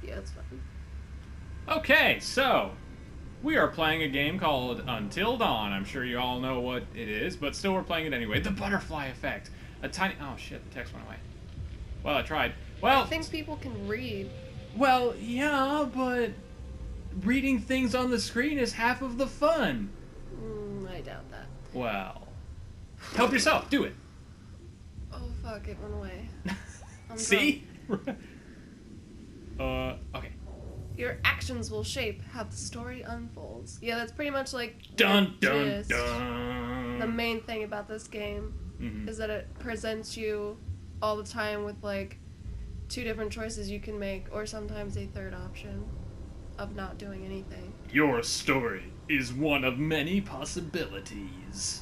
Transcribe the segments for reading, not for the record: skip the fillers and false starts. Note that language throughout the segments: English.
Yeah, it's fine. Okay, so we are playing a game called Until Dawn. I'm sure you all know what it is, but still we're playing it anyway. The butterfly effect. A tiny... Oh, shit, the text went away. Well, I tried. Well... I think people can read. Well, yeah, but reading things on the screen is half of the fun. I doubt that. Well, help yourself. Do it. Oh, fuck, it went away. I'm See? Okay. Your actions will shape how the story unfolds. Yeah, that's pretty much like Dun, the dun, gist. dun. The main thing about this game is that it presents you all the time with, like, 2 different choices you can make, or sometimes a third option of not doing anything. Your story is one of many possibilities.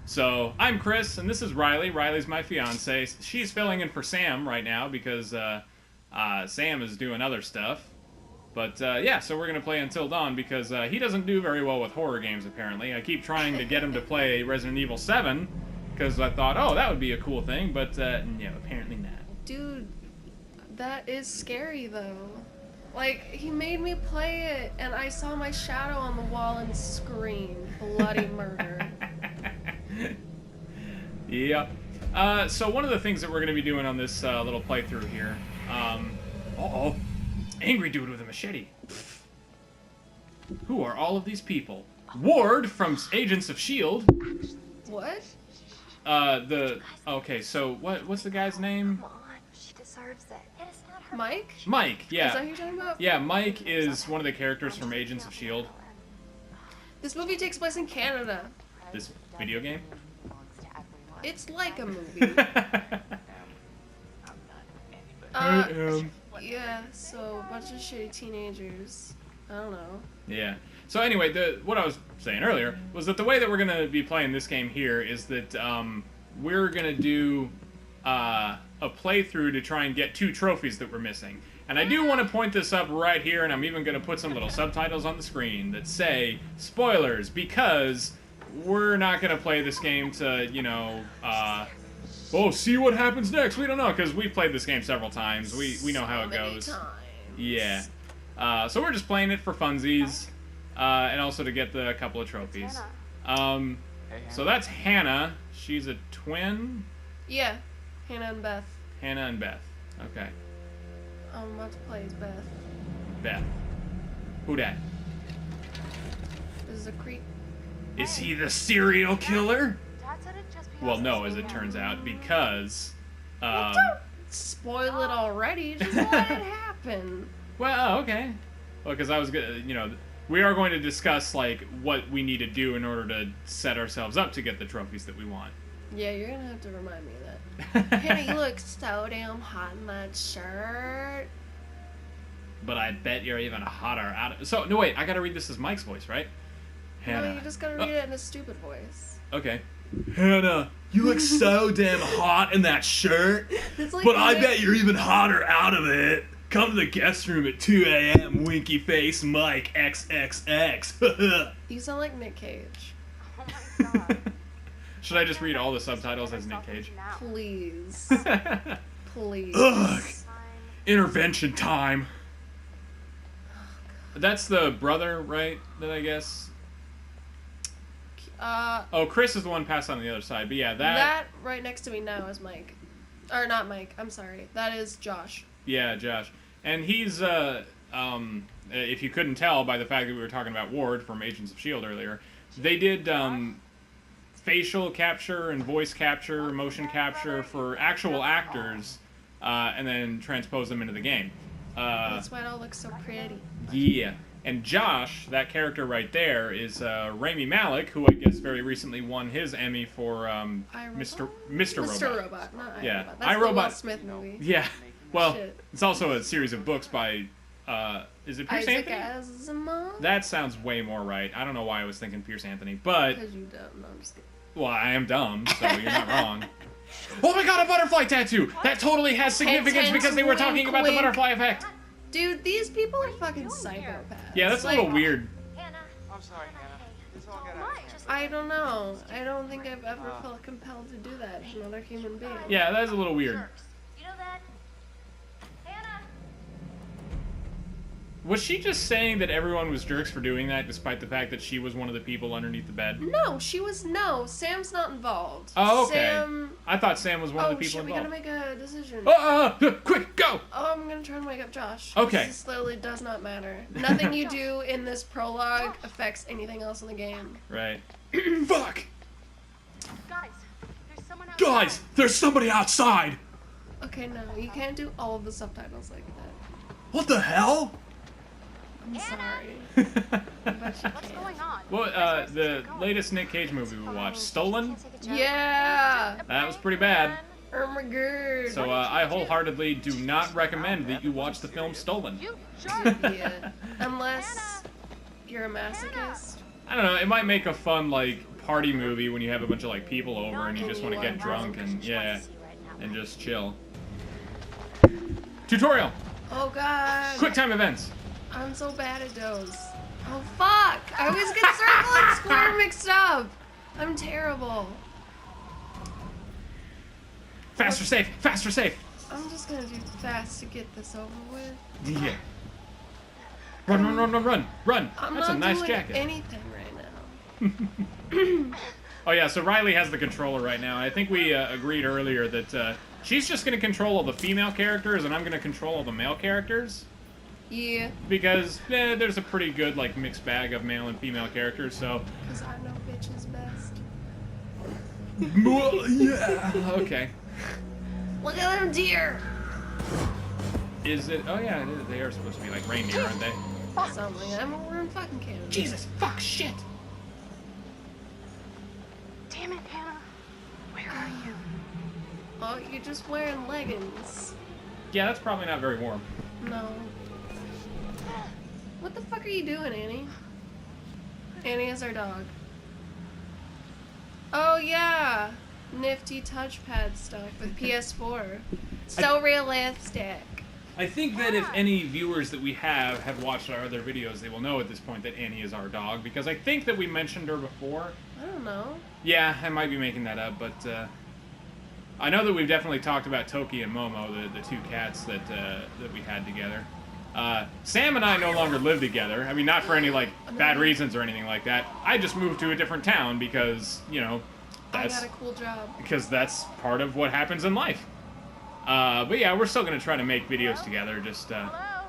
So, I'm Chris, and this is Rylie. Riley's my fiance. She's filling in for Sam right now because Sam is doing other stuff. But, yeah, so we're going to play Until Dawn because he doesn't do very well with horror games, apparently. I keep trying to get him to play Resident Evil 7 because I thought, oh, that would be a cool thing, but, no, apparently not. Dude, that is scary, though. Like, he made me play it, and I saw my shadow on the wall and screamed bloody murder. Yep. So one of the things that we're going to be doing on this little playthrough here, uh-oh, angry dude with a machete. Who are all of these people? Ward from Agents of S.H.I.E.L.D. What? Okay, so what's the guy's name? Come on, she deserves it. And it's not her. Mike? Mike, yeah. Is that who you're talking about? Yeah, Mike is one of the characters from Agents of S.H.I.E.L.D. This movie takes place in Canada. This video game? It's like a movie. Yeah, so a bunch of shitty teenagers. I don't know. Yeah. So anyway, what I was saying earlier was that the way that we're going to be playing this game here is that we're going to do a playthrough to try and get 2 trophies that we're missing. And I do want to point this up right here, and I'm even going to put some little subtitles on the screen that say, spoilers, because we're not going to play this game to, you know, oh, see what happens next. We don't know, because we've played this game several times. We know how it goes. Yeah. So we're just playing it for funsies, and also to get the couple of trophies. So that's Hannah. She's a twin? Yeah, Hannah and Beth. Hannah and Beth. Okay. I'm about to play as Beth. Beth. Who dat? This is a creep. Is he the serial killer? Dad said it'd just be Well, us no, this as it weekend. turns out, because... Well, don't spoil it already. Just let it happen. Well, okay. Well, because I was gonna, you know, we are going to discuss, like, what we need to do in order to set ourselves up to get the trophies that we want. Yeah, you're gonna have to remind me of that. Hannah, you look so damn hot in that shirt. But I bet you're even hotter out of... So, no, wait, I gotta read this as Mike's voice, right? Hannah. No, you just gotta read it in a stupid voice. Okay. Hannah, you look so damn hot in that shirt, It's like but I bet you're even hotter out of it. Come to the guest room at 2 a.m., winky face Mike XXX. You sound like Nick Cage. Oh my god. Should I just read all the subtitles as Nick Cage? Please. Please. Ugh. Intervention time. That's the brother, right? Then I guess. Oh, Chris is the one passed on the other side, but yeah, that right next to me now is Mike. Or not Mike, I'm sorry. That is Josh. Yeah, Josh. And he's, if you couldn't tell by the fact that we were talking about Ward from Agents of S.H.I.E.L.D. earlier, they did facial capture and voice capture, motion capture for actual actors, and then transpose them into the game. That's why it all looks so pretty. Yeah. And Josh, that character right there, is Rami Malek, who I guess very recently won his Emmy for Mr. Robot. Mr. Robot, not Yeah. iRobot. That's the iRobot. Will Smith movie. Yeah. Well, Shit. it's also a series of books by, is it Pierce Isaac Anthony? Asimov? That sounds way more right. I don't know why I was thinking Pierce Anthony, but... Because you don't. No, I'm just kidding. Well, I am dumb, so you're not wrong. Oh my god, a butterfly tattoo! That totally has significance because they were talking about the butterfly effect. Dude, these people are fucking psychopaths. Yeah, that's a Like, little weird. Hannah. I'm sorry, Hannah. It's all good. I don't know. I don't think I've ever felt compelled to do that to another human being. Yeah, that is a little weird. You know that? Hannah. Was she just saying that everyone was jerks for doing that, despite the fact that she was one of the people underneath the bed? No, Sam's not involved. Oh, okay. Sam... I thought Sam was one of the people involved. involved. We gotta make a decision. Quick, go! Oh, I'm gonna try to wake up Josh. Okay. This literally does not matter. Nothing you do in this prologue affects anything else in the game. Right. Fuck! Guys, there's someone outside. Guys, there's somebody outside! Okay, no, you can't do all of the subtitles like that. What the hell? I'm sorry. But you What's can't. going on? Well, the latest Nick Cage movie we watched, Stolen? Yeah! That was pretty bad. Oh my god. So, I wholeheartedly do not recommend that you watch the film Stolen. You jerk. Yeah. Unless you're a masochist. I don't know, it might make a fun, like, party movie when you have a bunch of, like, people over and you just want to get drunk and, yeah, and just chill. Tutorial! Oh god. Quick time events. I'm so bad at those. Oh fuck! I always get circle and square mixed up. I'm terrible. Faster safe, faster safe. I'm just gonna do fast to get this over with. Yeah. Run. I'm That's not a nice doing jacket. anything right now. Oh yeah, so Rylie has the controller right now. I think we agreed earlier that she's just going to control all the female characters and I'm going to control all the male characters. Yeah. Because there's a pretty good like mixed bag of male and female characters, so... Because I know bitches best. Yeah. Okay. Look at them deer! Is it... Oh yeah, they are supposed to be like reindeer, aren't they? Something. We're in fucking Canada. Jesus, fuck, shit! Damn it, Hannah. Where are you? Oh, you're just wearing leggings. Yeah, that's probably not very warm. No. What the fuck are you doing, Annie? Annie is our dog. Oh yeah! Nifty touchpad stuff with PS4. So realistic. I think that if any viewers that we have watched our other videos, they will know at this point that Annie is our dog, because I think that we mentioned her before. I don't know. Yeah, I might be making that up, but I know that we've definitely talked about Toki and Momo, the two cats that we had together. Sam and I no longer live together. I mean, not for any like bad reasons or anything like that. I just moved to a different town because, you know, I got a cool job. Because that's part of what happens in life. But yeah, we're still gonna try to make videos together, just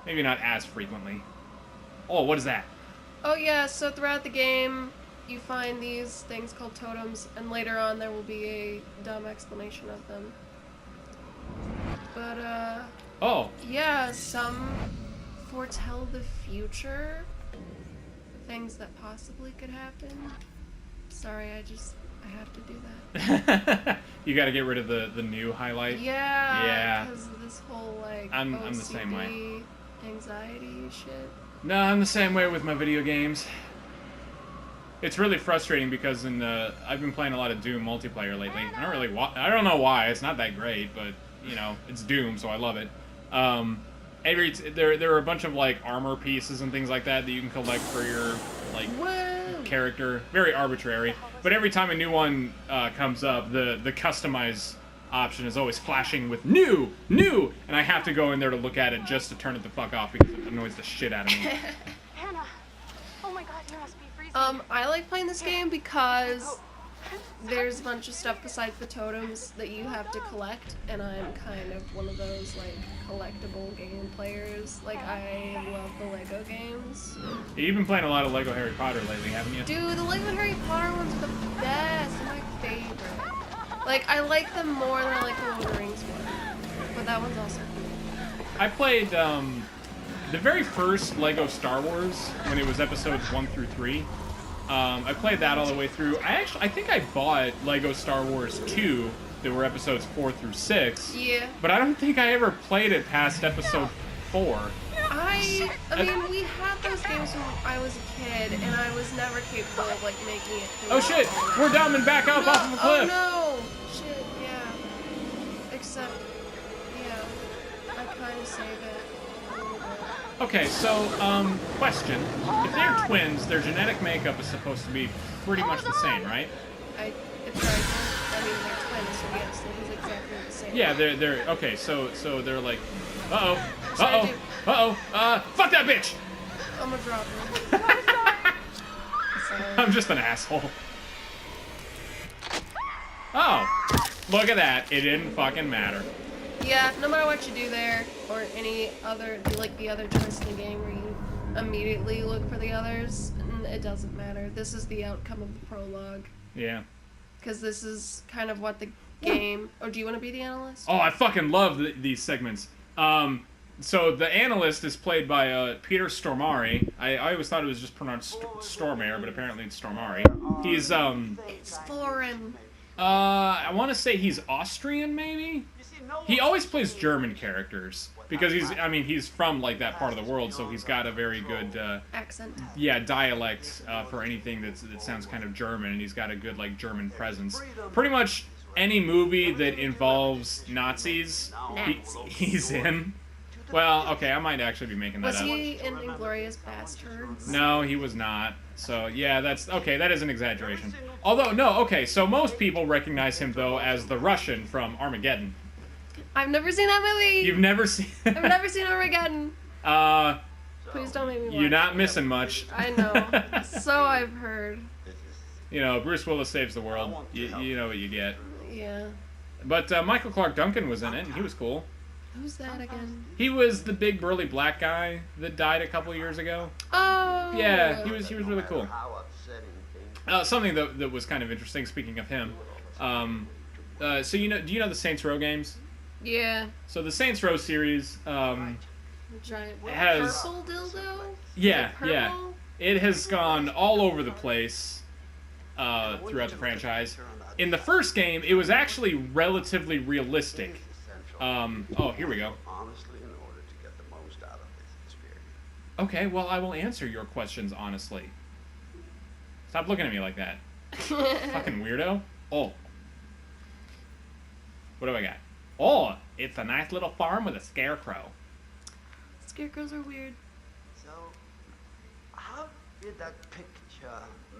maybe not as frequently. Oh, what is that? Oh yeah, so throughout the game, you find these things called totems, and later on there will be a dumb explanation of them. But Oh. yeah, some foretell the future. Things that possibly could happen. Sorry, I have to do that. You gotta get rid of the new highlight. Yeah. Yeah. Because of this whole like I'm OCD, the same way. Anxiety shit. No, I'm the same way with my video games. It's really frustrating because I've been playing a lot of Doom multiplayer lately. I don't know why. It's not that great, but you know, it's Doom, so I love it. There are a bunch of like armor pieces and things like that you can collect for your like character. Very arbitrary, but every time a new one comes up, the customize option is always flashing with new, and I have to go in there to look at it just to turn it the fuck off because it annoys the shit out of me. Hannah. Oh my god, you must be freezing. I like playing this game because there's a bunch of stuff besides the totems that you have to collect, and I'm kind of one of those like collectible game players. Like I love the Lego games. You've been playing a lot of Lego Harry Potter lately, haven't you? Dude, the Lego Harry Potter ones are the best. They're my favorite. Like I like them more than I like the Lord of the Rings one, but that one's also cool. I played the very first Lego Star Wars when it was episodes 1 through 3. I played that all the way through. I think I bought Lego Star Wars 2 that were episodes 4 through 6. Yeah. But I don't think I ever played it past episode 4. I mean, we had those games when I was a kid, and I was never capable of like making it through. Oh shit! We're dumb and back up off of a cliff! Oh no! Shit, yeah. Except, yeah, I kind of save it a little bit. Okay, so, question. If they're twins, their genetic makeup is supposed to be pretty much the same, right? It's right. I mean, they're twins, so yes, it is exactly the same. Yeah, they're okay, so they're like, uh-oh, So uh-oh. Uh-oh. Fuck that bitch! I'm gonna drop her. Sorry. I'm just an asshole. Oh. Look at that. It didn't fucking matter. Yeah, no matter what you do there, or any other, like the other choice in the game where you immediately look for the others, it doesn't matter. This is the outcome of the prologue. Yeah. Because this is kind of what the game... Oh, do you want to be the analyst? Oh, I fucking love these segments. So the analyst is played by Peter Stormare. I always thought it was just pronounced Stormare, but apparently it's Stormare. He's, It's foreign. I want to say he's Austrian, maybe? He always plays German characters. Because he's from, like, that part of the world, so he's got a very good, Accent. yeah, dialect for anything that sounds kind of German, and he's got a good, like, German presence. Pretty much any movie that involves Nazis, he's in. Well, okay, I might actually be making that Was up. he in Inglourious Bastards? No, he was not. So, yeah, that is an exaggeration. Although, no, okay, so most people recognize him, though, as the Russian from Armageddon. I've never seen that movie! You've never seen... I've never seen Armageddon! Please don't make me watch You're not it. missing much. I know. So I've heard. You know, Bruce Willis saves the world. You know what you get. Yeah. But Michael Clark Duncan was in it, and he was cool. Who's that again? He was the big burly black guy that died a couple years ago. Oh! Yeah, he was really cool. Something that was kind of interesting, speaking of him. So do you know the Saints Row games? Yeah. So the Saints Row series, Giant has... purple dildo? Yeah, Purple? yeah. It has gone all over the place throughout the franchise. In the first game, it was actually relatively realistic. Oh, here we go. Okay, well, I will answer your questions honestly. Stop looking at me like that. Fucking weirdo. Oh. What do I got? Oh, it's a nice little farm with a scarecrow. Scarecrows are weird. So, how did that picture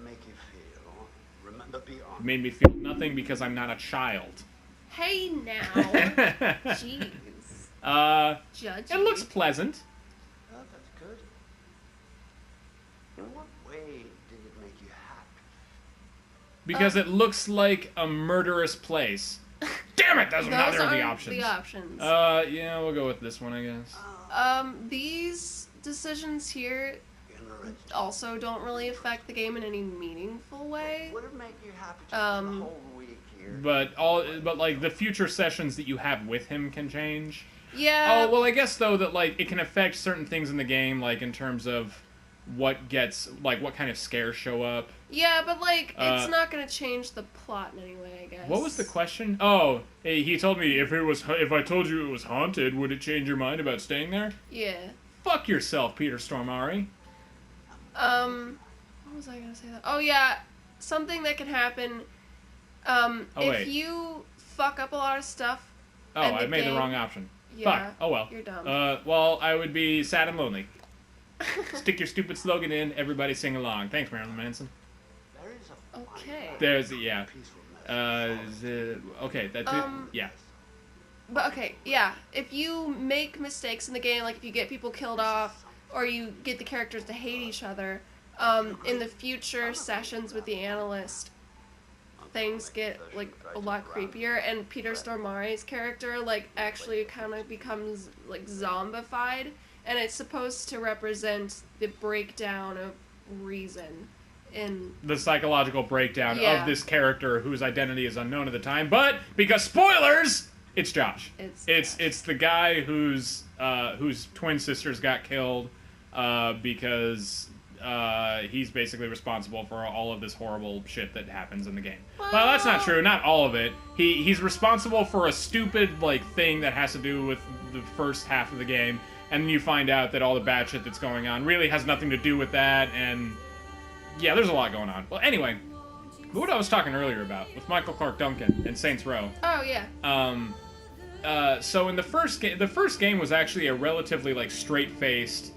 make you feel? Remember being It made me feel nothing because I'm not a child. Hey now. Jeez. Judgy. It looks pleasant. Oh, that's good. In what way did it make you happy? Because it looks like a murderous place. Damn it! Those are neither of the aren't options. the options. Yeah, we'll go with this one, I guess. These decisions here also don't really affect the game in any meaningful way. Would it make you happy to spend the whole week here? But like the future sessions that you have with him can change. Yeah. Oh well, I guess though that like it can affect certain things in the game, like in terms of what kind of scares show up. Yeah, but like it's not gonna change the plot in any way, I guess. What was the question? Oh, hey, he told me if I told you it was haunted, would it change your mind about staying there? Yeah. Fuck yourself, Peter Stormare. What was I gonna say? Oh yeah, something that can happen. If you fuck up a lot of stuff. Oh, I made the wrong option. Yeah. Fuck. Oh well. You're dumb. Well, I would be sad and lonely. Stick your stupid slogan in. Everybody sing along. Thanks, Marilyn Manson. There is a Okay. There's yeah. peacefulness. Okay. That's yeah. But okay, yeah. If you make mistakes in the game, like if you get people killed off, or you get the characters to hate each other, in the future sessions with the analyst, things get like a lot creepier, and Peter Stormare's character like actually kind of becomes like zombified, and it's supposed to represent the breakdown of reason in the psychological breakdown Yeah. of this character whose identity is unknown at the time, but because spoilers, it's Josh. It's the guy whose twin sisters got killed because he's basically responsible for all of this horrible shit that happens in the game. Well, that's not true. Not all of it. He's responsible for a stupid like thing that has to do with the first half of the game, and then you find out that all the bad shit that's going on really has nothing to do with that, and yeah, there's a lot going on. Well, anyway, what I was talking earlier about with Michael Clark Duncan and Saints Row. Oh yeah. So in the first game was actually a relatively like straight-faced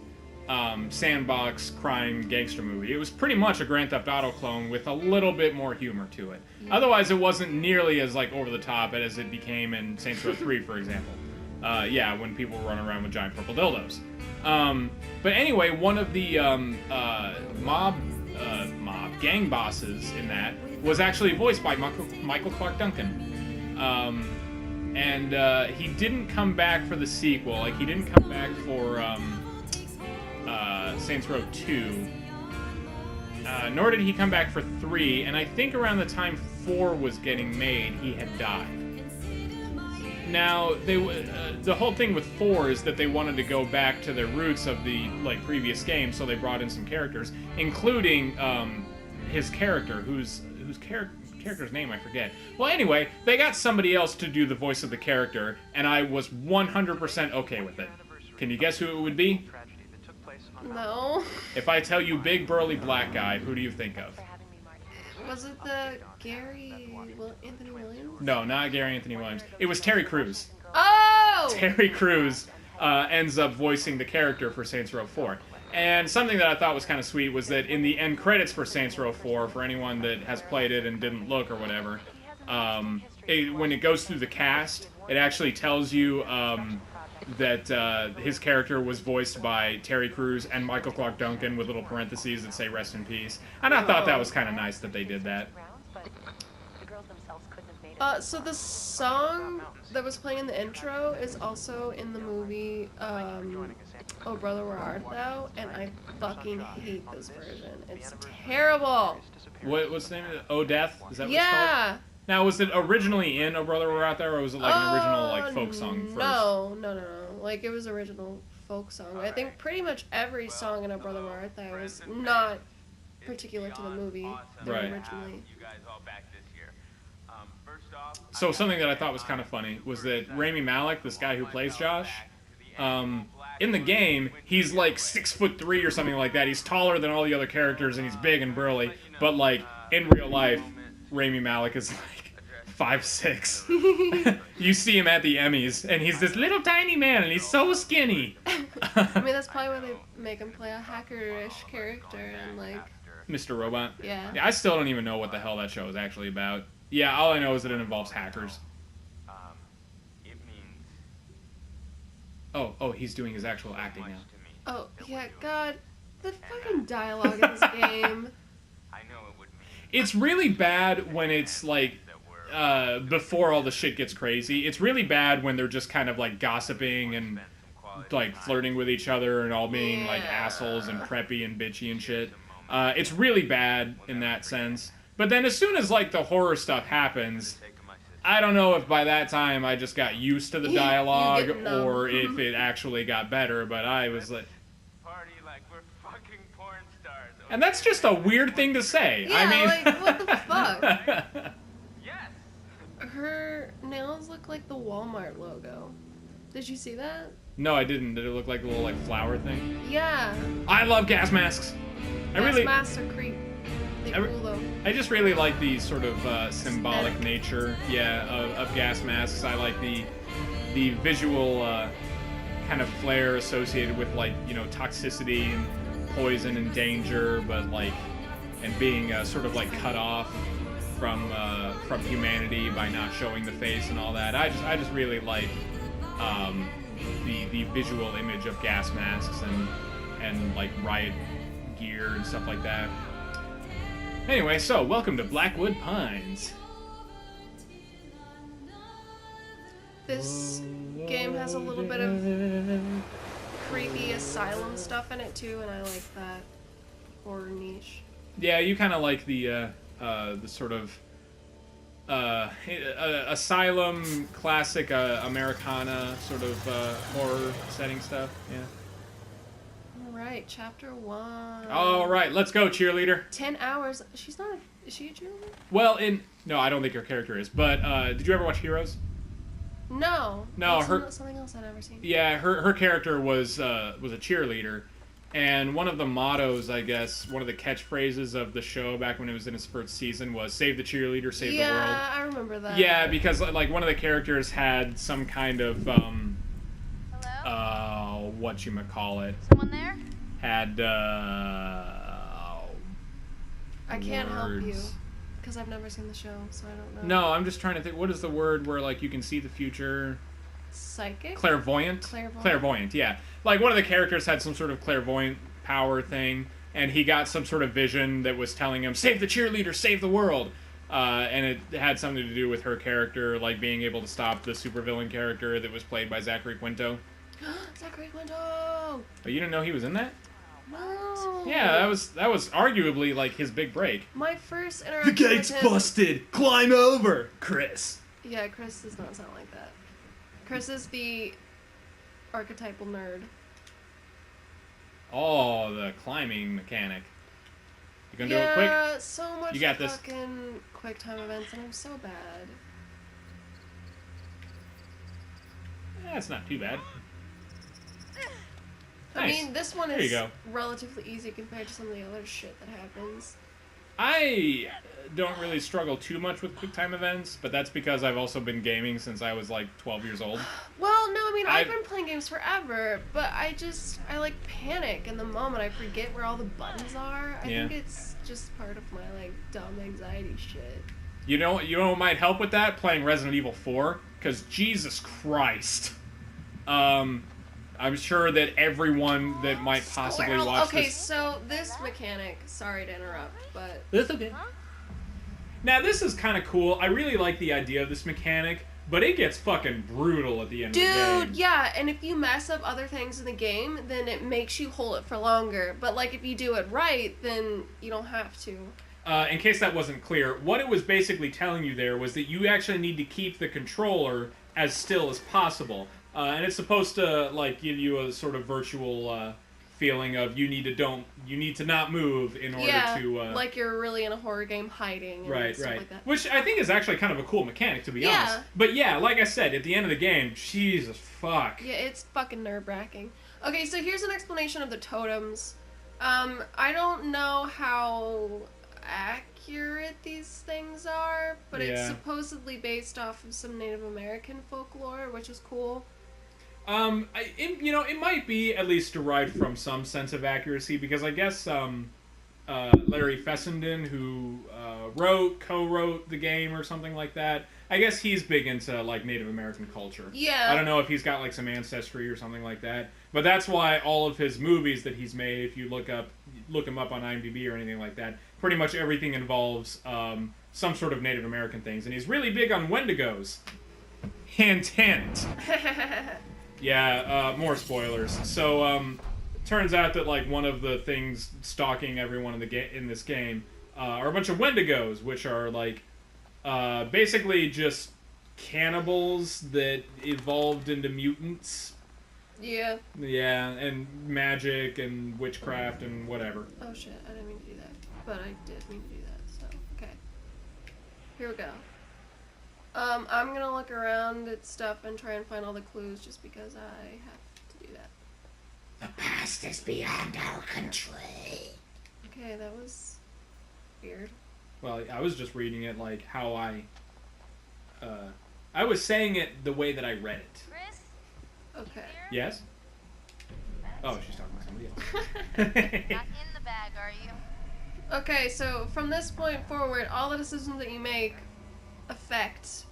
sandbox crime gangster movie. It was pretty much a Grand Theft Auto clone with a little bit more humor to it. Yeah. Otherwise, it wasn't nearly as like over the top as it became in Saints Row 3, for example. Yeah, when people were running around with giant purple dildos. But anyway, one of the mob gang bosses in that was actually voiced by Michael Clark Duncan. And he didn't come back for the sequel. Like, he didn't come back for Saints Row 2. Nor did he come back for 3. And I think around the time 4 was getting made, he had died. Now, the whole thing with 4 is that they wanted to go back to their roots of the previous game, so they brought in some characters, including his character, whose character's name I forget. Well, anyway, they got somebody else to do the voice of the character, and I was 100% okay with it. Can you guess who it would be? No. If I tell you big burly black guy, who do you think of? Was it the Anthony Williams? No, not Gary Anthony Williams. It was Terry Crews. Oh! Terry Crews ends up voicing the character for Saints Row 4. And something that I thought was kind of sweet was that in the end credits for Saints Row 4, for anyone that has played it and didn't look or whatever, when it goes through the cast, it actually tells you that his character was voiced by Terry Crews and Michael Clark Duncan with little parentheses that say rest in peace. And I thought that was kind of nice that they did that. So the song that was playing in the intro is also in the movie, Oh Brother Where Art Thou? And I fucking hate this version. It's terrible! What's the name of it? Oh Death? Is that what it's Yeah! called? Now, was it originally in Oh Brother Where Art Thou, or was it like an original folk song first? No. Like, it was original folk song. I think pretty much every song in Oh Brother Where Art Thou was not particular to the movie. They were Right. originally. So something that I thought was kind of funny was that Rami Malek, this guy who plays Josh, in the game, he's like 6'3" or something like that. He's taller than all the other characters, and he's big and burly. But like in real life, Rami Malek is like 5'6". You see him at the Emmys, and he's this little tiny man, and he's so skinny. I mean, that's probably why they make him play a hacker-ish character and like. Mr. Robot. Yeah. I still don't even know what the hell that show is actually about. Yeah, all I know is that it involves hackers. It means Oh, he's doing his actual acting now. Oh, yeah, God. The fucking dialogue in this game. I know it would mean It's really bad when it's like before all the shit gets crazy. It's really bad when they're just kind of like gossiping and like flirting with each other and all being like assholes and preppy and bitchy and shit. It's really bad in that sense. But then as soon as like the horror stuff happens, I don't know if by that time I just got used to the dialogue get numb. or if it actually got better, but I was like... party like we're fucking porn stars. And that's just a weird thing to say. Yeah, I mean... like, what the fuck? Yes. Her nails look like the Walmart logo. Did you see that? No, I didn't. Did it look like a little like flower thing? Yeah. I love gas masks. Gas masks are creep. They I- cool though. I just really like the sort of symbolic nature, of gas masks. I like the visual kind of flair associated with like toxicity and poison and danger, but like and being sort of like cut off from humanity by not showing the face and all that. I just really like the visual image of gas masks and like riot gear and stuff like that. Anyway, so welcome to Blackwood Pines. This game has a little bit of creepy asylum stuff in it too, and I like that horror niche. Yeah, you kind of like the sort of asylum, classic Americana sort of horror setting stuff. Yeah. Alright, chapter 1. All right, let's go, cheerleader. 10 hours. She's not. Is she a cheerleader? Well, no, I don't think her character is. But did you ever watch Heroes? No. No, That's something else I've never seen. Yeah, her character was a cheerleader, and one of the mottos, I guess, one of the catchphrases of the show back when it was in its first season was "Save the cheerleader, save the world." Yeah, I remember that. Yeah, because like one of the characters had some kind of Hello? whatchamacallit, Someone there? had I can't help you words. because I've never seen the show, so I don't know. No, I'm just trying to think. What is the word where like you can see the future? psychic? Clairvoyant? Clairvoyant. Yeah. Like, one of the characters had some sort of clairvoyant power thing, and he got some sort of vision that was telling him, save the cheerleader, save the world! And it had something to do with her character, like, being able to stop the supervillain character that was played by Zachary Quinto. Zachary Quinto! Oh, you didn't know he was in that? No! Yeah, that was arguably, like, his big break. My first interaction with him... busted! Climb over, Chris! Yeah, Chris does not sound like that. Chris is the archetypal nerd. Oh, the climbing mechanic. You gonna do it Yeah, quick? so much You got this. fucking quick time events, and I'm so bad. That's not too bad. I Nice. mean, this one There you is go. relatively easy compared to some of the other shit that happens. I don't really struggle too much with quick time events, but that's because I've also been gaming since I was like 12 years old. Well, no, I mean, I've I've- been playing games forever, but I like panic in the moment. I forget where all the buttons are. I Yeah. think it's just part of my, like, dumb anxiety shit. You know what might help with that? Playing Resident Evil 4, because Jesus Christ. I'm sure that everyone that might possibly Squirrel. watch Okay, this... so this mechanic, sorry to interrupt, but... That's okay. Now, this is kind of cool. I really like the idea of this mechanic, but it gets fucking brutal at the end of the game. Dude, yeah, and if you mess up other things in the game, then it makes you hold it for longer. But, like, if you do it right, then you don't have to. In case that wasn't clear, what it was basically telling you there was that you actually need to keep the controller as still as possible. And it's supposed to, like, give you a sort of virtual feeling of you need to not move in order to... like you're really in a horror game hiding and Right, stuff right. like that. Which I think is actually kind of a cool mechanic, to be Yeah. honest. But yeah, like I said, at the end of the game, Jesus fuck. Yeah, it's fucking nerve-wracking. Okay, so here's an explanation of the totems. I don't know how accurate these things are, but it's Yeah. supposedly based off of some Native American folklore, which is cool. It might be at least derived from some sense of accuracy, because I guess Larry Fessenden, who co-wrote the game or something like that, I guess he's big into, like, Native American culture. Yeah. I don't know if he's got, like, some ancestry or something like that, but that's why all of his movies that he's made, if you look him up on IMDb or anything like that, pretty much everything involves some sort of Native American things, and he's really big on Wendigos. Hint, hint. Yeah, more spoilers. So, turns out that, like, one of the things stalking everyone in this game are a bunch of Wendigos, which are, like, basically just cannibals that evolved into mutants. Yeah. Yeah, and magic and witchcraft and whatever. Oh shit, I didn't mean to do that. But I did mean to do that, so, okay. Here we go. I'm gonna look around at stuff and try and find all the clues just because I have to do that. The past is beyond our control. Okay, that was weird. Well, I was just reading it like how I was saying it the way that I read it. Chris? Okay. Yes? Oh, she's talking to somebody else. Not in the bag, are you? Okay, so from this point forward, all the decisions that you make affect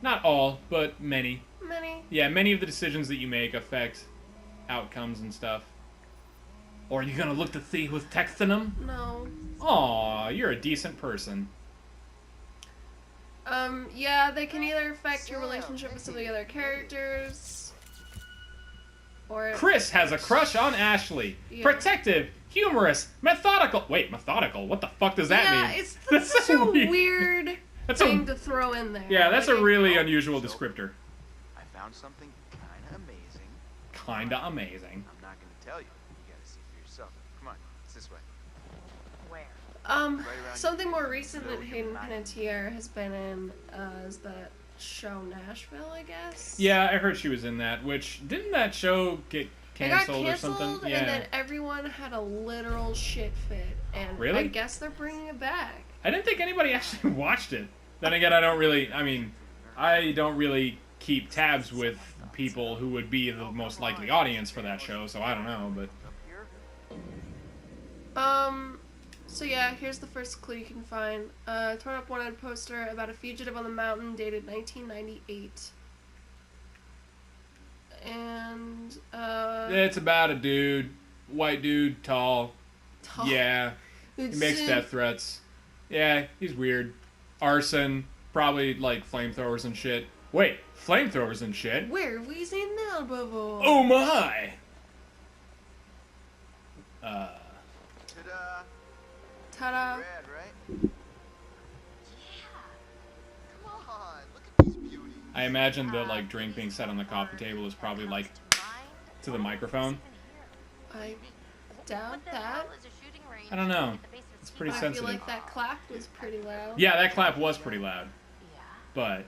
Not all, but many. many. Yeah, many of the decisions that you make affect outcomes and stuff. Or are you gonna look to see who's texting them? No. Aw, you're a decent person. Yeah, they can either affect your relationship with some of the other characters, or Chris has a crush on Ashley. Yeah. Protective, humorous, methodical. Wait, methodical? What the fuck does that yeah, mean? it's That's such so a weird. weird That's thing a to throw in there. yeah. That's a Like, really unusual descriptor. I found something kind of amazing. Kinda amazing. I'm not going to tell you. You got to see for yourself. Come on, it's this way. Where? Something more recent that Hayden Panettiere has been in is that show Nashville, I guess. Yeah, I heard she was in that. Which didn't that show get It got canceled or canceled, something? Yeah. and then everyone had a literal shit fit, and Really? I guess they're bringing it back. I didn't think anybody actually watched it. Then again, I don't really keep tabs with people who would be the most likely audience for that show, so I don't know, but... So yeah, here's the first clue you can find. Torn up wanted poster about a fugitive on the mountain dated 1998. And It's about a dude, white dude, tall. tall. Yeah, he It's, makes death threats. Yeah, he's weird. Arson, probably like flamethrowers and shit. Wait, flamethrowers and shit? Where have we seen that before? Oh my! Ta-da! Ta-da! Rad, right? Come on, look at these beauties. I imagine the like drink being set on the coffee table is probably like to the microphone. I doubt that. I don't know. It's pretty I feel sensitive. like that clap was pretty loud. Yeah, that clap was pretty loud. But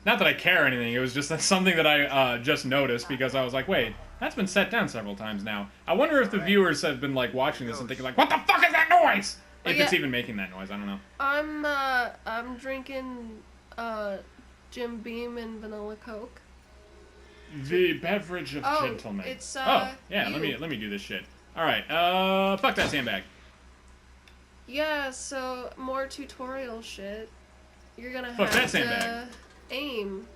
not that I care or anything. It was just something that I just noticed because I was like, wait, that's been set down several times now. I wonder if the viewers have been like watching this and thinking like, what the fuck is that noise? If yeah. it's even making that noise, I don't know. I'm drinking Jim Beam and vanilla Coke. The beverage of Oh, gentlemen. it's, oh, yeah. you. Let me do this shit. All right. Fuck that sandbag. Yeah, so more tutorial shit. You're gonna Fuck that have sandbag. to aim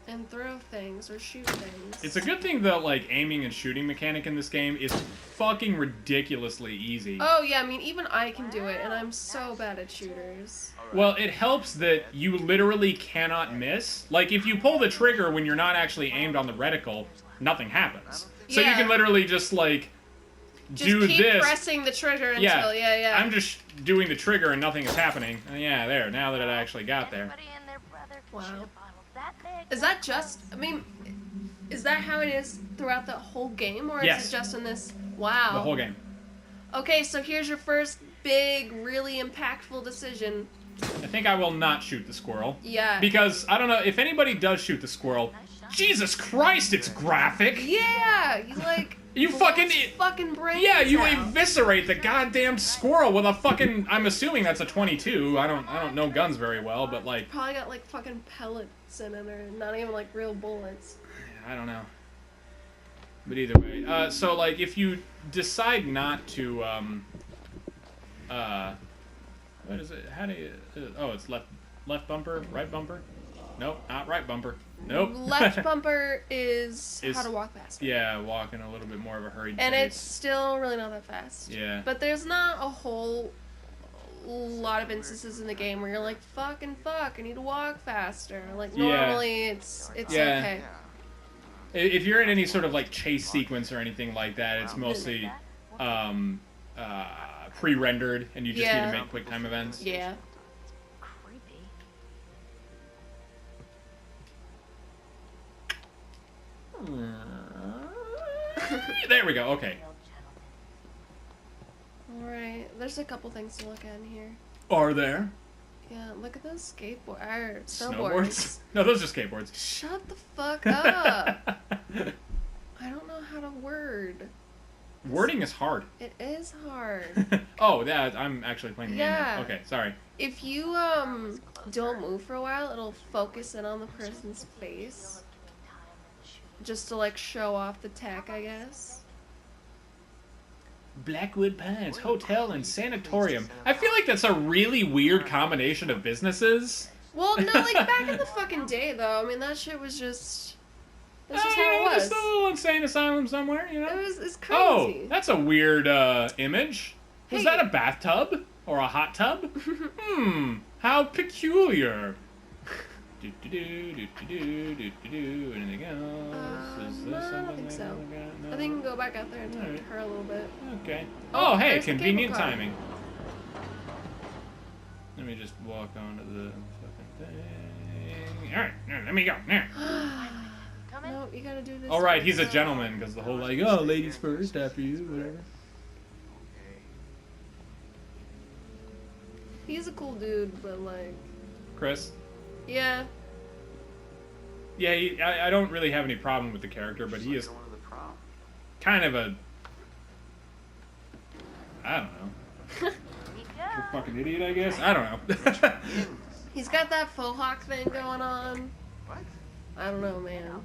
and throw things or shoot things. It's a good thing that like aiming and shooting mechanic in this game is fucking ridiculously easy. Oh yeah, I mean even I can do it, and I'm so bad at shooters. Well, it helps that you literally cannot miss. Like, if you pull the trigger when you're not actually aimed on the reticle, nothing happens. So you Yeah. can literally just, like, Just do keep this. pressing the trigger until yeah. I'm just doing the trigger and nothing is happening. And yeah, there, now that it actually got there. Wow. Is that just? I mean, is that how it is throughout the whole game, or is Yes. it just in this? Wow. The whole game. Okay, so here's your first big, really impactful decision. I think I will not shoot the squirrel. Yeah. Because, I don't know, if anybody does shoot the squirrel, Jesus Christ, it's graphic! Yeah, you like. You blows fucking brains. Yeah, you out. eviscerate the goddamn squirrel with a fucking. I'm assuming that's a 22. I don't know guns very well, but like. Probably got like fucking pellets in it, or not even like real bullets. I don't know. But either way, so like if you decide not to, what is it? How do you? Oh, it's left bumper, right bumper. Nope, not right bumper. Nope. Left bumper is Is- how to walk faster. Yeah, walking a little bit more of a hurried And pace. it's still really not that fast. Yeah. But there's not a whole lot of instances in the game where you're like, fucking fuck, I need to walk faster. Like, Yeah. normally it's Yeah. okay. If you're in any sort of like chase sequence or anything like that, it's mostly pre-rendered, and you just need Yeah. to make quick time events. Yeah. There we go. Okay. Alright, there's a couple things to look at in here. Are there Yeah, look at those snowboards. snowboards? No, those are skateboards. Shut the fuck up. I don't know how to word. Wording is hard. It is hard. Oh, that I'm actually playing the game now. Yeah. Okay, sorry. If you don't move for a while, it'll focus in on the person's face. Just to like show off the tech, I guess. Blackwood Pines Hotel and Sanatorium. I feel like that's a really weird combination of businesses. Well, no, like back in the fucking day though. I mean that shit was just that's just how it was. Just a little insane asylum somewhere, you know? It's crazy. Oh, that's a weird image. Was Hey. that a bathtub? Or a hot tub? How peculiar. Anything else? Is there No, I don't something think so. No? I think we can go back out there and talk Alright. to her a little bit. Okay. Oh, Oh, hey, there's the convenient cable car. timing. Let me just walk onto the fucking thing. Alright, let me go. Now. No, you gotta do this. Alright, he's a gentleman, because the whole like, oh, ladies first, after you, whatever. He's a cool dude, but like, Chris? yeah. Yeah, I don't really have any problem with the character, but he is Going to the prom. kind of a... I don't know. A fucking idiot, I guess? I don't know. He's got that faux hawk thing going on. What? I don't know, man.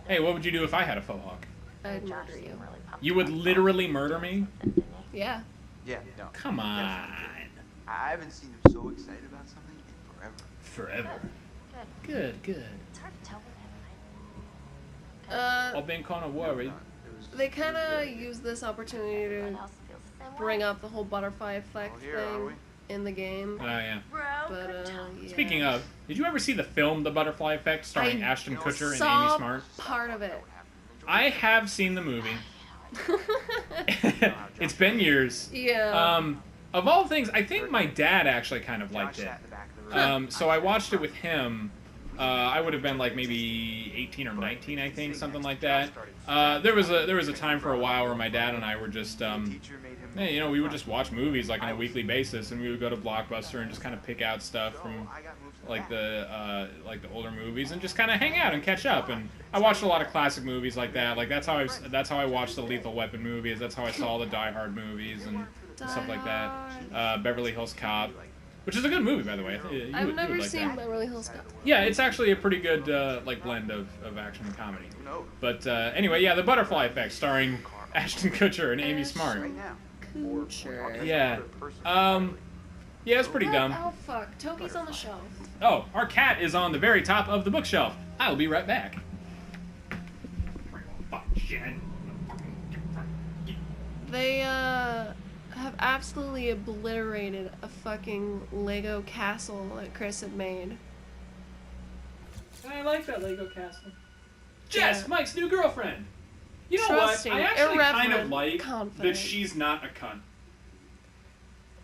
Hey, what would you do if I had a faux hawk? I'd murder you. You would literally murder me? Yeah. Yeah, no. Come on. I haven't seen him so excited about something in forever. Forever. Good, good. It's hard to tell with him. I've been kind of worried. They kind of use this opportunity to else feels the same bring way? up the whole butterfly effect All here, are we? thing in the game. Oh, yeah. Bro, But, good talk. yeah. Speaking of, did you ever see the film The Butterfly Effect starring I Ashton Kutcher and Amy saw Smart? part of it. I have seen the movie. It's been years. Yeah. Of all things, I think my dad actually kind of Josh liked it. sat in the back of the room. So I watched it with him. I would have been like maybe 18 or 19, I think, something like that. There was a time for a while where my dad and I were just, Teacher made him hey, you know, we would just watch movies like on a weekly basis, and we would go to Blockbuster and just kind of pick out stuff from I got moved to like the older movies and just kind of hang out and catch up. And I watched a lot of classic movies like that. Like that's how I watched the Lethal Weapon movies. That's how I saw the Die Hard movies and stuff like that. Beverly Hills Cop, which is a good movie, by the way. I've would never like seen that. Beverly Hills Cop. Yeah, it's actually a pretty good like blend of action and comedy. No, But anyway, yeah, The Butterfly Effect, starring Ashton Kutcher and Amy Smart. right now. Coocher. Yeah. Yeah, it's pretty dumb. Oh fuck, Toki's on the shelf. Oh, our cat is on the very top of the bookshelf. I'll be right back. Fuck shit. They have absolutely obliterated a fucking Lego castle that Chris had made. I like that Lego castle. Jess, Yeah. Mike's new girlfriend. You know Trusting, what? I actually kind of irreverent, like confident. that she's not a cunt.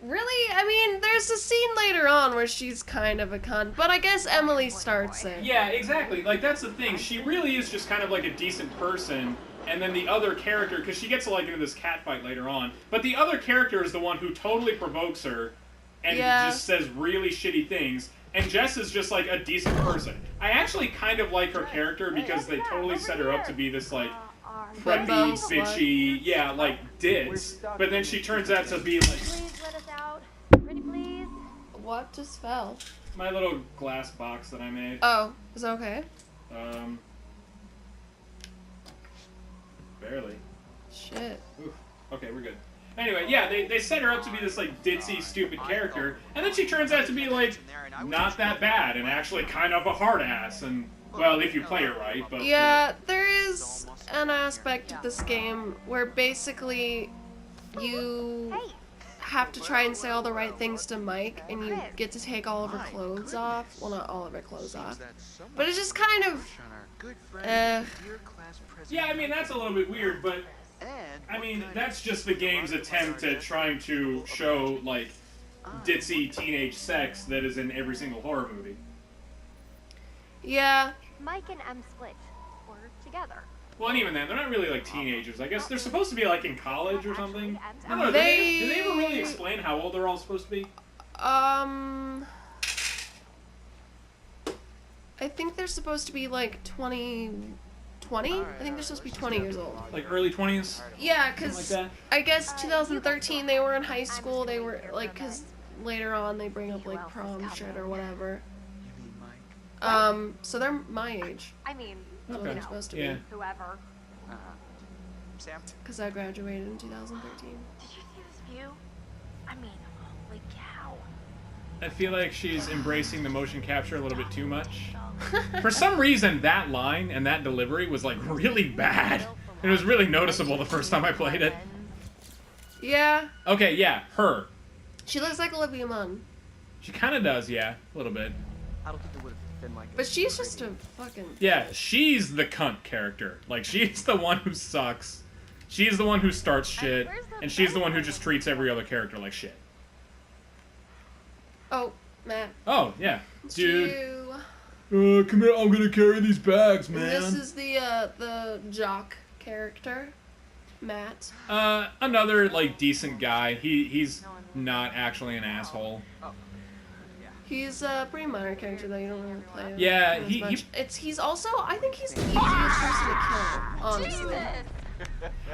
Really? I mean, there's a scene later on where she's kind of a cunt, but I guess Emily starts it. Yeah, exactly. Like, that's the thing. She really is just kind of like a decent person, and then the other character, because she gets like into this cat fight later on, but the other character is the one who totally provokes her and Yeah. just says really shitty things, and Jess is just like a decent person. I actually kind of like her character because they totally set her up to be this like preppy, Bimbo bitchy, yeah, like ditz, but then she turns out to be like Please let us out. Pretty please. What just fell? my little glass box that I made. Oh, is that okay? Barely. Shit. Oof. Okay, we're good. Anyway, yeah, they set her up to be this like ditzy, stupid character, and then she turns out to be like not that bad and actually kind of a hard ass. And well, if you play her right, but Yeah, there is an aspect of this game where basically you have to try and say all the right things to Mike, and you get to take all of her clothes off. Well, not all of her clothes off, but it's just kind of, yeah, I mean that's a little bit weird, but I mean that's just the game's attempt at trying to show like ditzy teenage sex that is in every single horror movie. yeah. Mike and M split. Or together. Well, and even then, they're not really like teenagers. I guess they're supposed to be like in college or something. I don't know. They- Did they ever really explain how old they're all supposed to be? I think they're supposed to be like 20. I think they're supposed to be 20 years old. Like early 20s? Yeah, Something because like that? I guess 2013 they were in high school. They were like, because later on they bring up like prom shit or whatever. So they're my age. I mean, That's what Okay. they're supposed to Yeah. be. whoever. Sam? Because I graduated in 2013. Did you see this view? I mean, holy cow. I feel like she's embracing the motion capture a little bit too much. For some reason, that line and that delivery was like really bad. It was really noticeable the first time I played it. Yeah, Okay, yeah, her. she looks like Olivia Munn, She kind of does, yeah, a little bit. I don't think it would have been like but she's just a fucking. Yeah, she's the cunt character. Like, she's the one who sucks. She's the one who starts shit, and she's the one who just treats every other character like shit. Oh, Matt. Oh, yeah. It's Dude. you. Come here, I'm gonna carry these bags, And this is the jock character, Matt. Another, like, decent guy. He's not actually an asshole. He's a pretty minor character though. You don't really play him. Yeah, as he- much. He's also, I think he's the easiest person to kill. Honestly.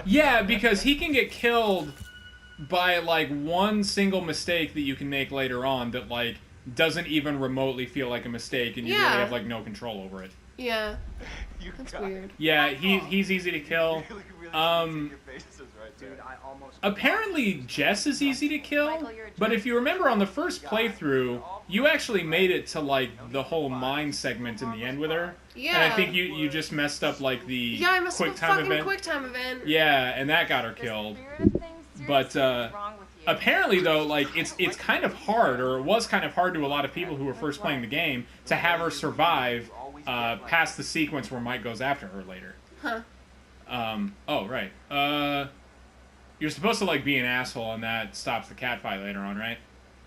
Yeah, because he can get killed by, like, one single mistake that you can make later on that, like, doesn't even remotely feel like a mistake, and you really Yeah. have, like, no control over it. Yeah, that's weird. Yeah, he's easy to kill. Dude, I almost... Apparently, Jess is easy to kill, but if you remember on the first playthrough, you actually made it to, like, the whole mine segment in the end with her. Yeah. And I think you just messed up, like, the Yeah, I messed up quick a time fucking event. quick time event. Yeah, and that got her killed. But, apparently, though, like, it's kind of hard, or it was kind of hard to a lot of people who were first playing the game, to have her survive past the sequence where Mike goes after her later. Huh. Oh, right. You're supposed to, like, be an asshole, and that stops the cat fight later on, right?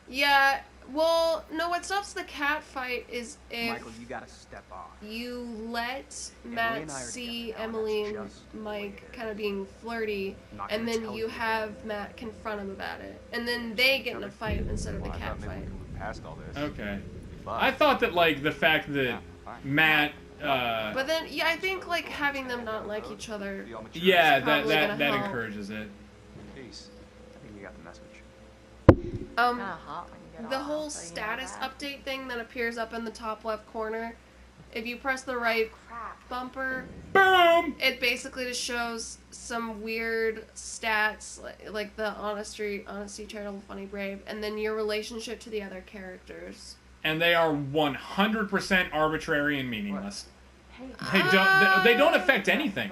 Yeah, well, no, what stops the cat fight is if Michael, you gotta step off. you let and Matt I are see together now, and Emily and that's just the way Mike it is. kind of being flirty, I'm not and gonna then tell you you have Matt confront him about it. And then they get in a fight instead of the Well, I cat thought maybe we fight. could move past all this. Okay. But I thought that, like, the fact that Yeah, fine. Matt... But then, yeah, I think, like, having them not like each other... Be all mature. yeah, probably that gonna help. encourages it. Peace. I think you got the message. The whole status update thing that appears up in the top left corner, if you press the right bumper, Boom! it basically just shows some weird stats, like the honesty, charitable, funny, brave, and then your relationship to the other characters. And they are 100% arbitrary and meaningless. They don't affect anything.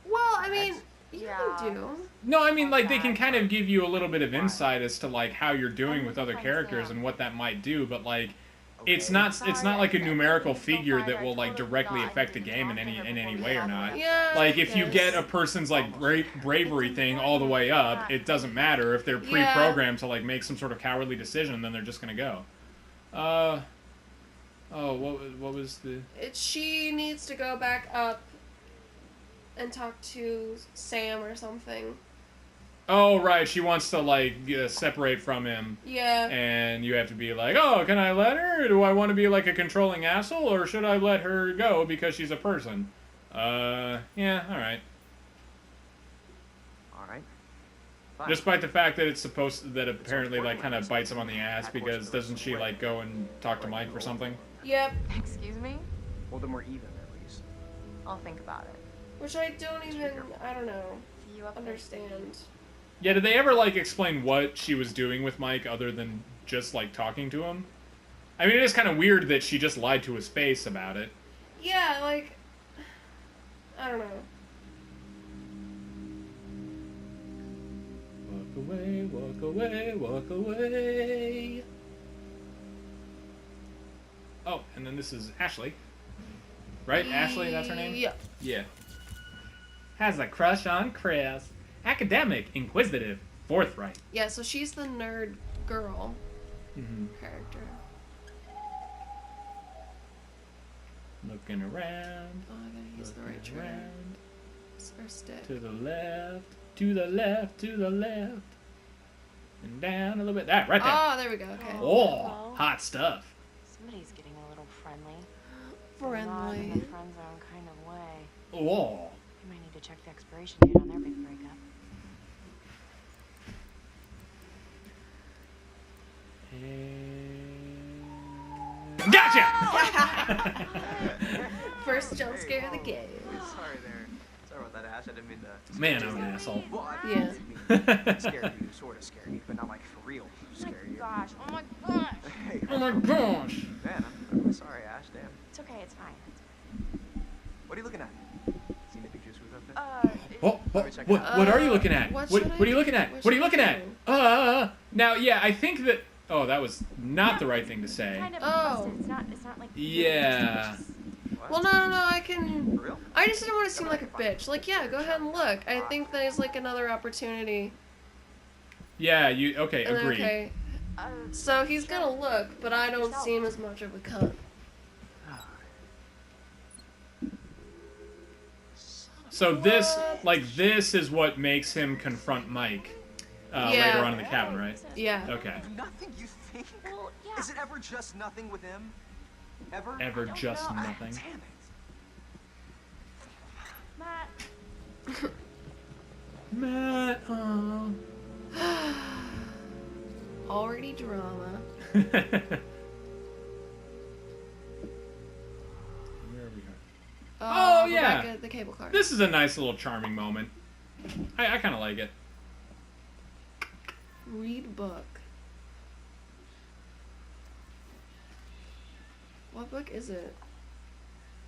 Well, I mean, you do. No, I mean, like, they can kind of give you a little bit of insight as to, like, how you're doing with other characters and what that might do, but, like, it's not like a numerical figure that will, like, directly affect the game in any way or not. Yeah. Like, if you get a person's, like, bravery thing all the way up, it doesn't matter. If they're pre-programmed to, like, make some sort of cowardly decision, then they're just gonna go. What was the... She needs to go back up and talk to Sam or something. Oh, right, she wants to, like, separate from him. Yeah. And you have to be like, oh, can I let her? Do I want to be, like, a controlling asshole? Or should I let her go because she's a person? Yeah, alright. Alright. Fine. Despite the fact that it's supposed that apparently, like, kind of bites him on the ass because doesn't she, like, go and talk to Mike or something? Yep. Excuse me? Well, then we're even, at least. I'll think about it. Which I don't even, I don't know, See you up there. understand. Yeah, did they ever, like, explain what she was doing with Mike other than just, like, talking to him? I mean, it is kind of weird that she just lied to his face about it. Yeah, like, I don't know. Walk away, walk away, walk away. Oh, and then this is Ashley. Right? Ashley, that's her name? Yeah. Yeah. Has a crush on Chris. Academic, inquisitive, forthright. Yeah, so she's the nerd girl Mm-hmm. character. Looking around. Oh, I gotta use the right looking trigger. around. Or stick. To the left, to the left, to the left. And down a little bit. That, right there. Oh, there we go, okay. Oh, hot stuff. Somebody's getting a little friendly. Not Friendly. in a friend zone kind of way. Oh. You might need to check the expiration date on their big breakup. Gotcha! First jump scare of the game. Sorry there. Sorry about that, Ash. I didn't mean to... Man, I'm an asshole. Well, I Yeah. mean, scare you, sort of scare you, but not like for real scare you. Gosh, oh my gosh. Hey, Oh my gosh. man, I'm really sorry, Ash. Damn. It's okay, it's fine. What are you looking at? Seen the pictures we looked at? Oh, Let me check it what out. are you looking at? what What should are you I- looking at? what What are you should looking I at? do? Now, yeah, I think that... Oh, that was not the right thing to say. Kind of Oh. busted. It's not like... Yeah. Well, no, I can... For real? I just didn't want to seem like a bitch. Like, yeah, go ahead and look. I think there's, like, another opportunity. Yeah, you... Okay, And then, agreed. okay. So he's gonna look, but I don't seem as much of a cunt. So this, like, this is what makes him confront Mike later on in the cabin, right? Yeah. Okay. Nothing, you think? Well, yeah. Is it ever just nothing with him? Ever? Ever just know. nothing. Damn it. Matt. Matt, oh. Already drama. Where are we going? Oh, yeah. Back at the cable car. This is a nice little charming moment. I kind of like it. Read book. What book is it?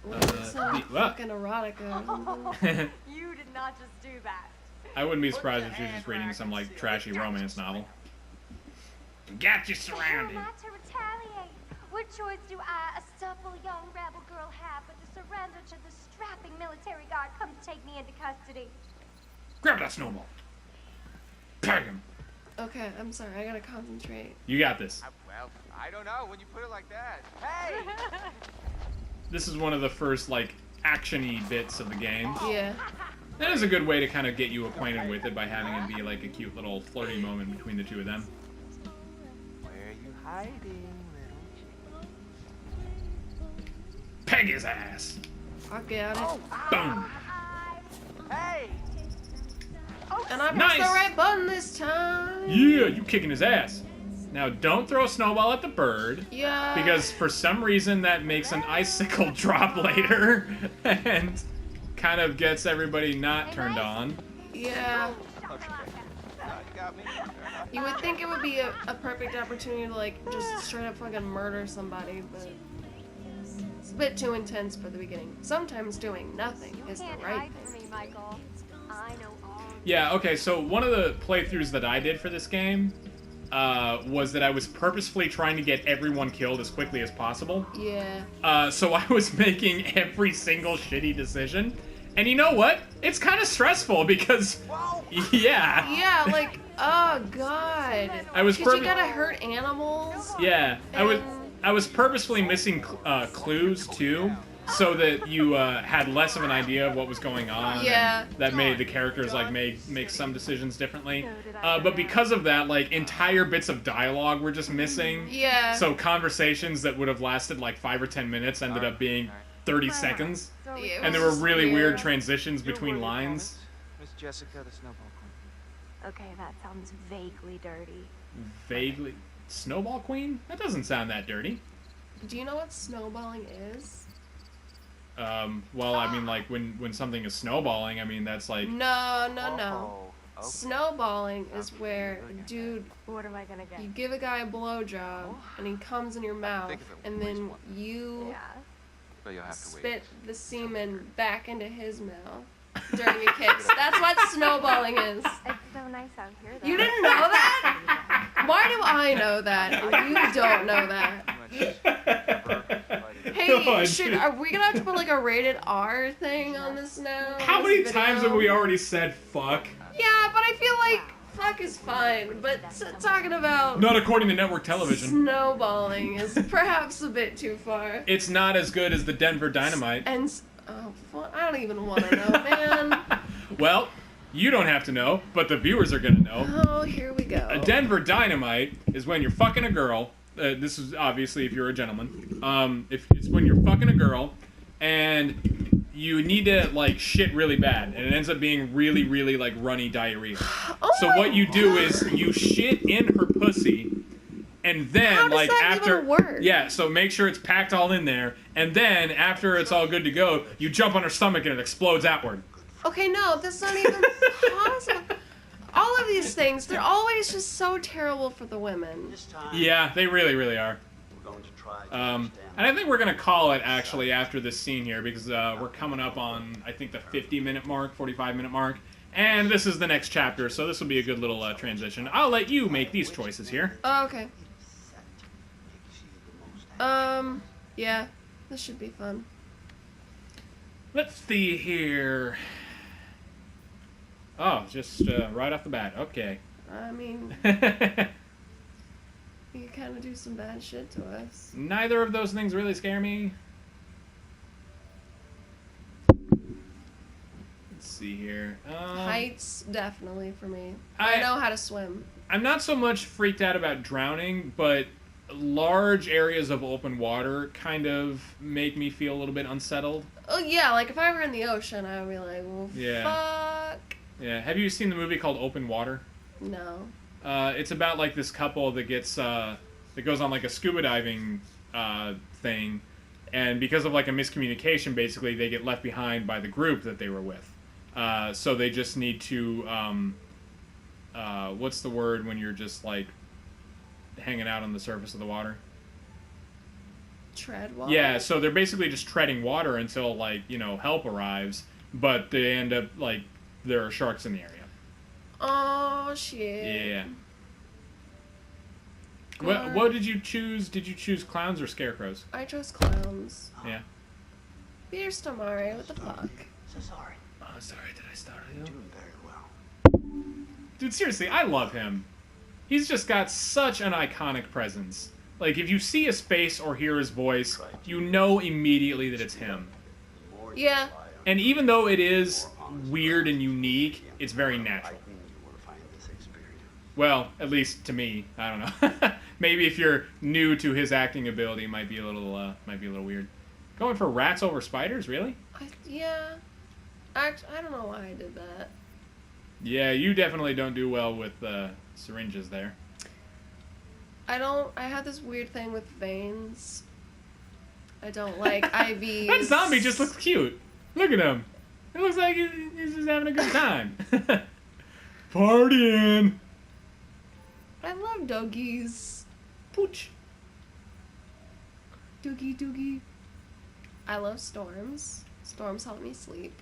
What is it? Some fucking erotica or something? You did not just do that. I wouldn't be surprised if she's just reading some like trashy romance novel. Got you surrounded. Who am I to retaliate? What choice do I, a supple young rebel girl, have but to surrender to the strapping military guard come to take me into custody? Grab that snowball. Peg him. Okay, I'm sorry. I gotta concentrate. You got this. Well, I don't know when you put it like that. Hey! This is one of the first like action-y bits of the game. Yeah. That is a good way to kind of get you acquainted with it by having it be like a cute little flirty moment between the two of them. Where are you hiding, little chick? Peg his ass. I got it. Boom. Hey! And I pressed Nice. the right button this time. Yeah, you kicking his ass. Now don't throw a snowball at the bird. Yeah. Because for some reason that makes an icicle drop later and kind of gets everybody not turned on. Yeah. You got me. You would think it would be a perfect opportunity to like just straight up fucking murder somebody, but it's a bit too intense for the beginning. Sometimes doing nothing You is the can't right hide thing. from me, Michael. I know all. Yeah, okay, so one of the playthroughs that I did for this game was that I was purposefully trying to get everyone killed as quickly as possible. Yeah. So I was making every single shitty decision. And you know what? It's kind of stressful because, yeah. Yeah, like, oh god. I was 'Cause you gotta hurt animals. Yeah, I was purposefully missing clues too, so that you had less of an idea of what was going on. Yeah. And that made the characters like make some decisions differently. But because of that, like entire bits of dialogue were just missing. Yeah. So conversations that would have lasted like 5 or 10 minutes ended up being 30 seconds, Yeah, it and there was were just really weird transitions between lines. Miss Jessica, the Snowball Queen. Okay, that sounds vaguely dirty. Vaguely, Snowball Queen? That doesn't sound that dirty. Do you know what snowballing is? Well, I mean, like when something is snowballing, I mean that's like No. Oh, okay. Snowballing is where, dude, What am I gonna get? you give a guy a blowjob and he comes in your mouth, Think of it and ways then one. you Yeah. But you'll have to wait. spit the semen back into his mouth during a kiss. That's what snowballing is. It's so nice out here, though. You didn't know that? Why do I know that and you don't know that? Hey, are we gonna have to put like a rated R thing on this now? How This many video? times have we already said fuck? Yeah, but I feel like fuck is fine, but talking about Not according to network television. snowballing is perhaps a bit too far. It's not as good as the Denver Dynamite. And I don't even want to know, man. Well, you don't have to know, but the viewers are gonna know. Oh, here we go. A Denver Dynamite is when you're fucking a girl. This is obviously if you're a gentleman. If it's when you're fucking a girl, and you need to like shit really bad, and it ends up being really, really like runny diarrhea. Oh So my what you do God. is you shit in her pussy, and then How does like that after even work? yeah, so make sure it's packed all in there, and then after it's all good to go, you jump on her stomach and it explodes outward. Okay, no, that's not even possible. All of these things, they're always just so terrible for the women. This time, Yeah, they really, really are. we're going to try to And understand. I think we're gonna call it actually after this scene here because we're coming up on I think the 50-minute mark, 45-minute mark, and this is the next chapter, so this will be a good little transition. I'll let you make these choices here. Oh, okay. Yeah, this should be fun. Let's see here. Oh, just right off the bat. Okay. I mean, you can kind of do some bad shit to us. Neither of those things really scare me. Let's see here. Heights, definitely for me. I- I know how to swim. I'm not so much freaked out about drowning, but large areas of open water kind of make me feel a little bit unsettled. Oh yeah, like if I were in the ocean, I would be like, well, Yeah. fuck. Yeah. Have you seen the movie called Open Water? No. It's about like this couple that gets that goes on like a scuba diving thing, and because of like a miscommunication, basically they get left behind by the group that they were with. So they just need to what's the word when you're just like hanging out on the surface of the water? Tread water? Yeah, so they're basically just treading water until, like, you know, help arrives, but they end up, like, there are sharks in the area. Oh, shit. Yeah. What did you choose? Did you choose clowns or scarecrows? I chose clowns. Yeah. Beer Stamari, what the fuck? So sorry. Oh, sorry, did I startle you? Doing very well. Dude, seriously, I love him. He's just got such an iconic presence. Like, if you see his face or hear his voice, you know immediately that it's him. Yeah. And even though it is weird and unique, it's very natural. Well, at least to me. I don't know. Maybe if you're new to his acting ability, it might be a little weird. Going for rats over spiders, really? Yeah. I don't know why I did that. Yeah, you definitely don't do well with syringes there. I have this weird thing with veins. I don't like IVs. That zombie just looks cute. Look at him. It looks like he's just having a good time. Partying. I love doggies. Pooch. Doogie doogie. I love storms. Storms help me sleep.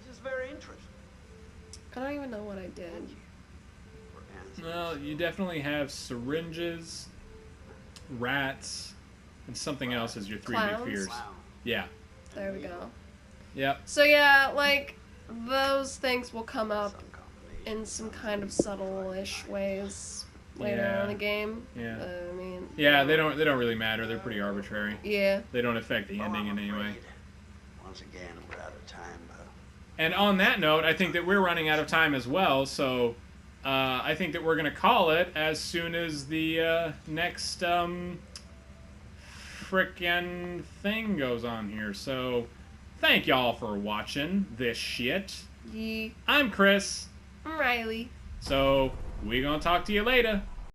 This is very interesting. I don't even know what I did. Well, you definitely have syringes, rats, and something else as your three Clowns? big fears. Yeah. There we go. Yep. So yeah, like, those things will come up in some kind of subtle-ish ways later Yeah. in the game. Yeah. I mean... Yeah, they don't really matter. They're pretty arbitrary. Yeah. They don't affect the ending in any way. Once again, we're out of time, And on that note, I think that we're running out of time as well, so I think that we're going to call it as soon as the next frickin' thing goes on here. So thank y'all for watching this shit. Yeah. I'm Chris, I'm Rylie. so we going to talk to you later.